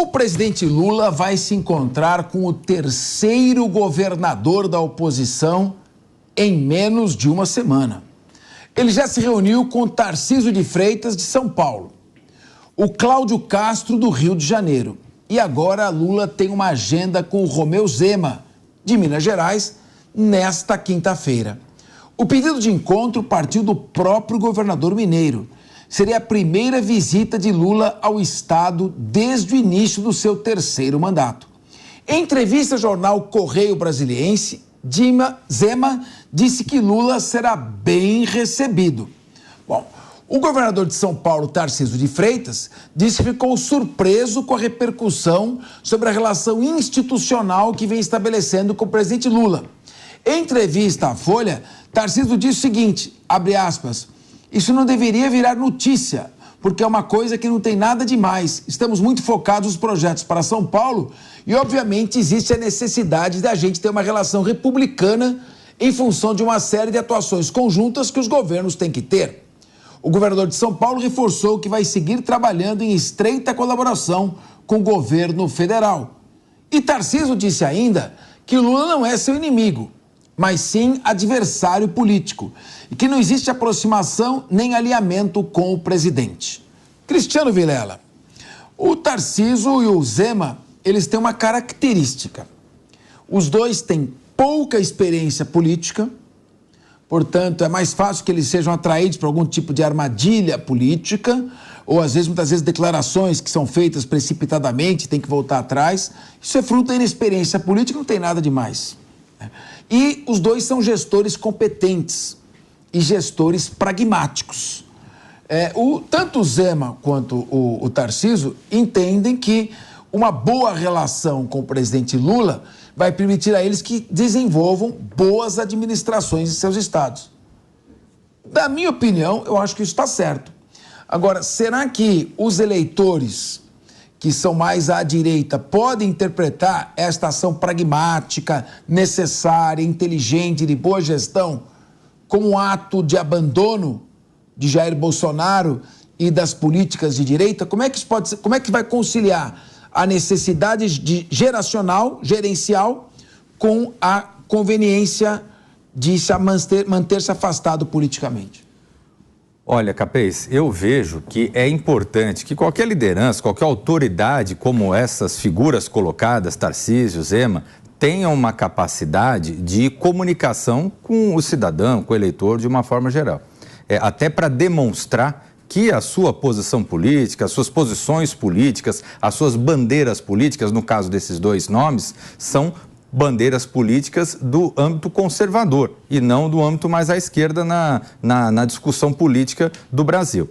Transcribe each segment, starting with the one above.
O presidente Lula vai se encontrar com o terceiro governador da oposição em menos de uma semana. Ele já se reuniu com Tarcísio de Freitas, de São Paulo, o Cláudio Castro, do Rio de Janeiro. E agora Lula tem uma agenda com o Romeu Zema, de Minas Gerais, nesta quinta-feira. O pedido de encontro partiu do próprio governador mineiro. Seria a primeira visita de Lula ao estado desde o início do seu terceiro mandato. Em entrevista ao jornal Correio Brasiliense, Zema disse que Lula será bem recebido. Bom, o governador de São Paulo, Tarcísio de Freitas, disse que ficou surpreso com a repercussão sobre a relação institucional que vem estabelecendo com o presidente Lula. Em entrevista à Folha, Tarcísio disse o seguinte, abre aspas, isso não deveria virar notícia, porque é uma coisa que não tem nada demais. Estamos muito focados nos projetos para São Paulo e, obviamente, existe a necessidade da gente ter uma relação republicana em função de uma série de atuações conjuntas que os governos têm que ter. O governador de São Paulo reforçou que vai seguir trabalhando em estreita colaboração com o governo federal. E Tarcísio disse ainda que Lula não é seu inimigo, mas sim adversário político, e que não existe aproximação nem alinhamento com o presidente. Cristiano Vilela, o Tarcísio e o Zema, eles têm uma característica. Os dois têm pouca experiência política, portanto, é mais fácil que eles sejam atraídos por algum tipo de armadilha política, ou às vezes, muitas vezes, declarações que são feitas precipitadamente, tem que voltar atrás. Isso é fruto da inexperiência política, não tem nada demais. E os dois são gestores competentes e gestores pragmáticos. Tanto o Zema quanto o Tarcísio entendem que uma boa relação com o presidente Lula vai permitir a eles que desenvolvam boas administrações em seus estados. Da minha opinião, eu acho que isso está certo. Agora, será que os eleitores que são mais à direita, podem interpretar esta ação pragmática, necessária, inteligente, de boa gestão, como um ato de abandono de Jair Bolsonaro e das políticas de direita? Como é que isso pode ser, como é que vai conciliar a necessidade gerencial, com a conveniência de manter-se afastado politicamente? Olha, Capês, eu vejo que é importante que qualquer liderança, qualquer autoridade como essas figuras colocadas, Tarcísio, Zema, tenham uma capacidade de comunicação com o cidadão, com o eleitor de uma forma geral. Até para demonstrar que a sua posição política, as suas posições políticas, as suas bandeiras políticas, no caso desses dois nomes, são bandeiras políticas do âmbito conservador e não do âmbito mais à esquerda na discussão política do Brasil.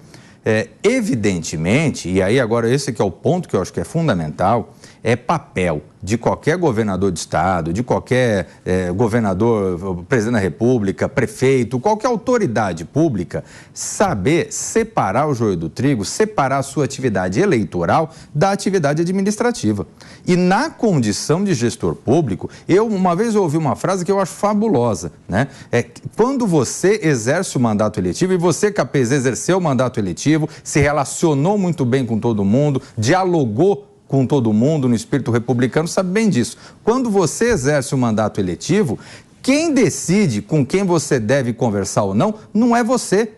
Evidentemente, e aí agora esse que é o ponto que eu acho que é fundamental, é papel de qualquer governador de estado, de qualquer governador, presidente da República, prefeito, qualquer autoridade pública, saber separar o joio do trigo, separar a sua atividade eleitoral da atividade administrativa. E na condição de gestor público, uma vez ouvi uma frase que eu acho fabulosa, né? Quando você exerce o mandato eletivo, e você, Capês, exerceu o mandato eletivo, se relacionou muito bem com todo mundo, dialogou com todo mundo no espírito republicano, sabe bem disso. Quando você exerce o mandato eletivo, quem decide com quem você deve conversar ou não é você,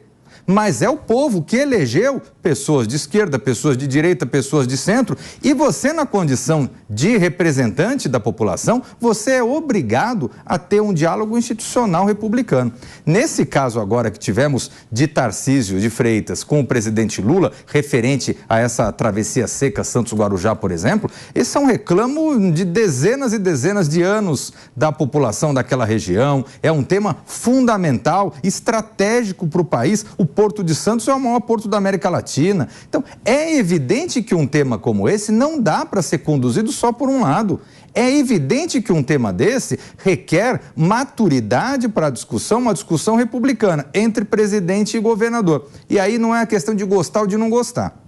mas é o povo que elegeu pessoas de esquerda, pessoas de direita, pessoas de centro, e você, na condição de representante da população, você é obrigado a ter um diálogo institucional republicano. Nesse caso agora que tivemos de Tarcísio de Freitas com o presidente Lula, referente a essa travessia seca Santos-Guarujá, por exemplo, esse é um reclamo de dezenas e dezenas de anos da população daquela região, é um tema fundamental, estratégico para o país. O Porto de Santos é o maior porto da América Latina. Então, é evidente que um tema como esse não dá para ser conduzido só por um lado. É evidente que um tema desse requer maturidade para a discussão, uma discussão republicana entre presidente e governador. E aí não é a questão de gostar ou de não gostar.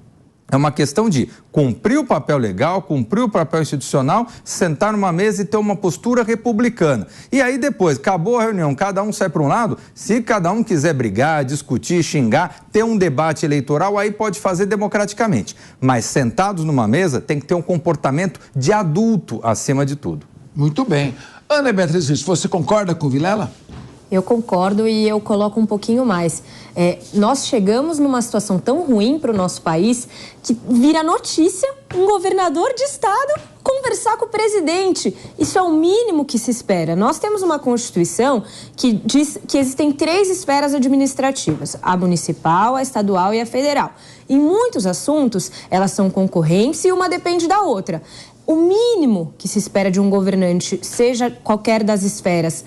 É uma questão de cumprir o papel legal, cumprir o papel institucional, sentar numa mesa e ter uma postura republicana. E aí depois, acabou a reunião, cada um sai para um lado, se cada um quiser brigar, discutir, xingar, ter um debate eleitoral, aí pode fazer democraticamente. Mas sentados numa mesa tem que ter um comportamento de adulto acima de tudo. Muito bem. Ana Beatriz, você concorda com o Vilela? Eu concordo e eu coloco um pouquinho mais. Nós chegamos numa situação tão ruim para o nosso país que vira notícia um governador de estado conversar com o presidente. Isso é o mínimo que se espera. Nós temos uma Constituição que diz que existem 3 esferas administrativas: a municipal, a estadual e a federal. Em muitos assuntos, elas são concorrentes e uma depende da outra. O mínimo que se espera de um governante, seja qualquer das esferas,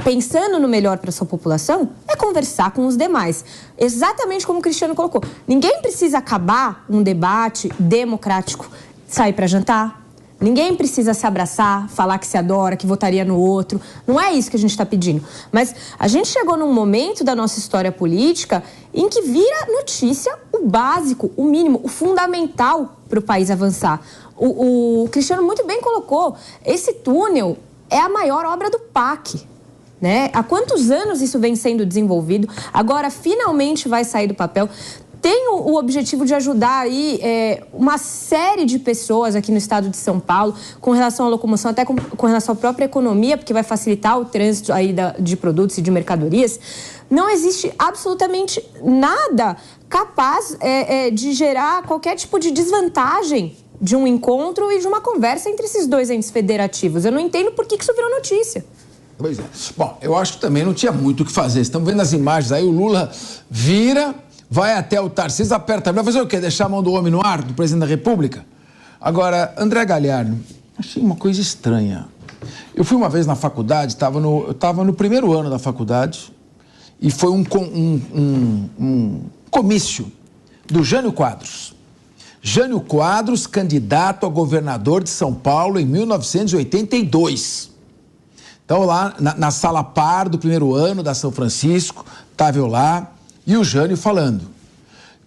pensando no melhor para a sua população, é conversar com os demais. Exatamente como o Cristiano colocou. Ninguém precisa acabar um debate democrático, sair para jantar. Ninguém precisa se abraçar, falar que se adora, que votaria no outro. Não é isso que a gente está pedindo. Mas a gente chegou num momento da nossa história política em que vira notícia o básico, o mínimo, o fundamental para o país avançar. O Cristiano muito bem colocou. Esse túnel é a maior obra do PAC. Né? Há quantos anos isso vem sendo desenvolvido? Agora, finalmente vai sair do papel. Tem o objetivo de ajudar aí uma série de pessoas aqui no estado de São Paulo com relação à locomoção, até com relação à própria economia, porque vai facilitar o trânsito aí de produtos e de mercadorias. Não existe absolutamente nada capaz de gerar qualquer tipo de desvantagem de um encontro e de uma conversa entre esses 2 entes federativos. Eu não entendo por que isso virou notícia. Pois é. Bom, eu acho que também não tinha muito o que fazer. Estamos vendo as imagens aí, o Lula vira, vai até o Tarcísio, aperta. Vai fazer o quê? Deixar a mão do homem no ar, do presidente da República? Agora, André Galhardo, achei uma coisa estranha. Eu fui uma vez na faculdade, eu estava no primeiro ano da faculdade, e foi um comício do Jânio Quadros. Jânio Quadros, candidato a governador de São Paulo em 1982. Então, lá na sala par do primeiro ano da São Francisco, estava eu lá e o Jânio falando: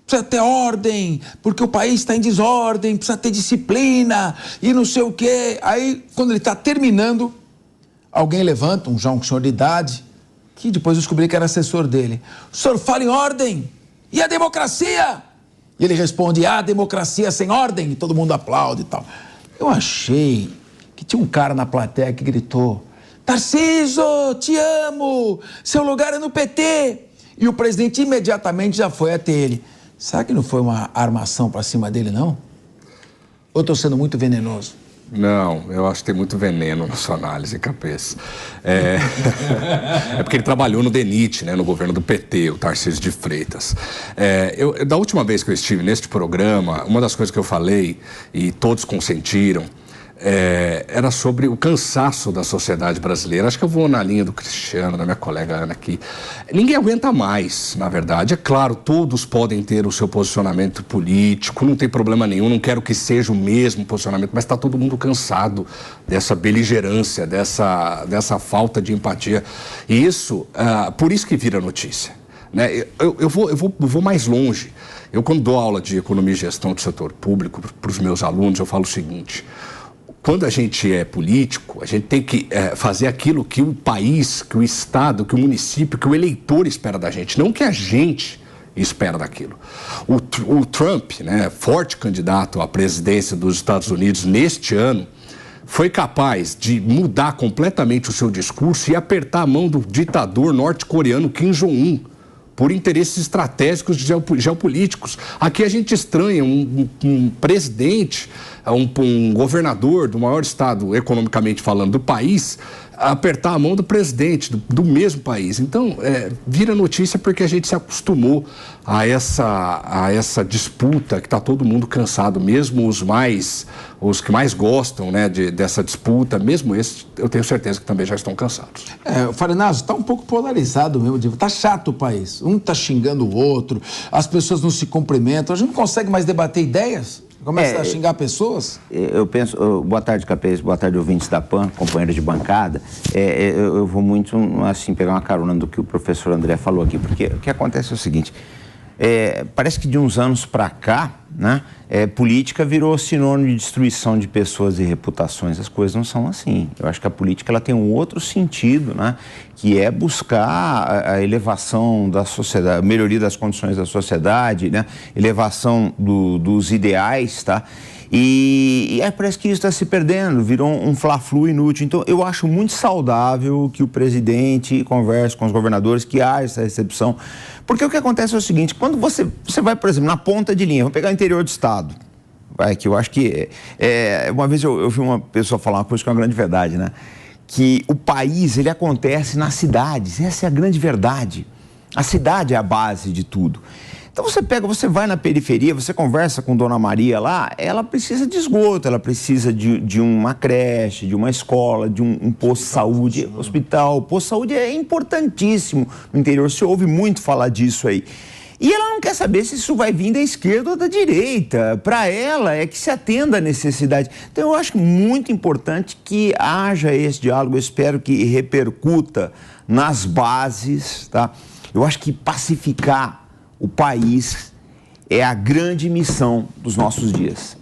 precisa ter ordem, porque o país está em desordem, precisa ter disciplina e não sei o quê. Aí, quando ele está terminando, alguém levanta, um senhor de idade, que depois eu descobri que era assessor dele. O senhor fala em ordem, e a democracia? E ele responde: a democracia sem ordem, e todo mundo aplaude e tal. Eu achei que tinha um cara na plateia que gritou: Tarcísio, te amo, seu lugar é no PT. E o presidente imediatamente já foi até ele. Será que não foi uma armação para cima dele, não? Ou estou sendo muito venenoso? Não, eu acho que tem muito veneno na sua análise, Capês. É porque ele trabalhou no DENIT, né, no governo do PT, o Tarcísio de Freitas. Da última vez que eu estive neste programa, uma das coisas que eu falei, e todos consentiram, era sobre o cansaço da sociedade brasileira. Acho que eu vou na linha do Cristiano, da minha colega Ana aqui. Ninguém aguenta mais, na verdade. É claro, todos podem ter o seu posicionamento político, não tem problema nenhum, não quero que seja o mesmo posicionamento, mas está todo mundo cansado dessa beligerância, dessa falta de empatia. E isso, por isso que vira notícia. Né? Eu vou mais longe. Eu, quando dou aula de economia e gestão do setor público para os meus alunos, eu falo o seguinte: quando a gente é político, a gente tem que fazer aquilo que o país, que o Estado, que o município, que o eleitor espera da gente, não que a gente espera daquilo. O Trump, né, forte candidato à presidência dos Estados Unidos neste ano, foi capaz de mudar completamente o seu discurso e apertar a mão do ditador norte-coreano Kim Jong-un, por interesses estratégicos geopolíticos. Aqui a gente estranha um presidente, um governador do maior estado, economicamente falando, do país, apertar a mão do presidente do mesmo país. Então, vira notícia porque a gente se acostumou a essa disputa que está todo mundo cansado, mesmo os que mais gostam, né, dessa disputa, mesmo esses, eu tenho certeza que também já estão cansados. O Farinazzo, está um pouco polarizado mesmo, está chato o país. Um está xingando o outro, as pessoas não se cumprimentam, a gente não consegue mais debater ideias? Começa a xingar pessoas? Eu penso... Boa tarde, Capês. Boa tarde, ouvintes da PAN, companheiros de bancada. Eu vou muito, assim, pegar uma carona do que o professor André falou aqui, porque o que acontece é o seguinte: parece que de uns anos para cá, né, política virou sinônimo de destruição de pessoas e reputações. As coisas não são assim. Eu acho que a política ela tem um outro sentido, né, que é buscar a elevação da sociedade, a melhoria das condições da sociedade, né, elevação dos ideais, tá? E parece que isso está se perdendo, virou um fla-flu inútil. Então, eu acho muito saudável que o presidente converse com os governadores, que haja essa recepção. Porque o que acontece é o seguinte, quando você vai, por exemplo, na ponta de linha, vamos pegar o interior do estado, que eu acho que... uma vez eu vi uma pessoa falar uma coisa que é uma grande verdade, né? Que o país, ele acontece nas cidades, essa é a grande verdade. A cidade é a base de tudo. Então você vai na periferia, você conversa com Dona Maria lá, ela precisa de esgoto, ela precisa de uma creche, de uma escola, de um posto de saúde, hospital. Posto de saúde é importantíssimo no interior, se ouve muito falar disso aí. E ela não quer saber se isso vai vir da esquerda ou da direita. Para ela é que se atenda à necessidade. Então eu acho muito importante que haja esse diálogo, eu espero que repercuta nas bases, tá? Eu acho que pacificar o país é a grande missão dos nossos dias.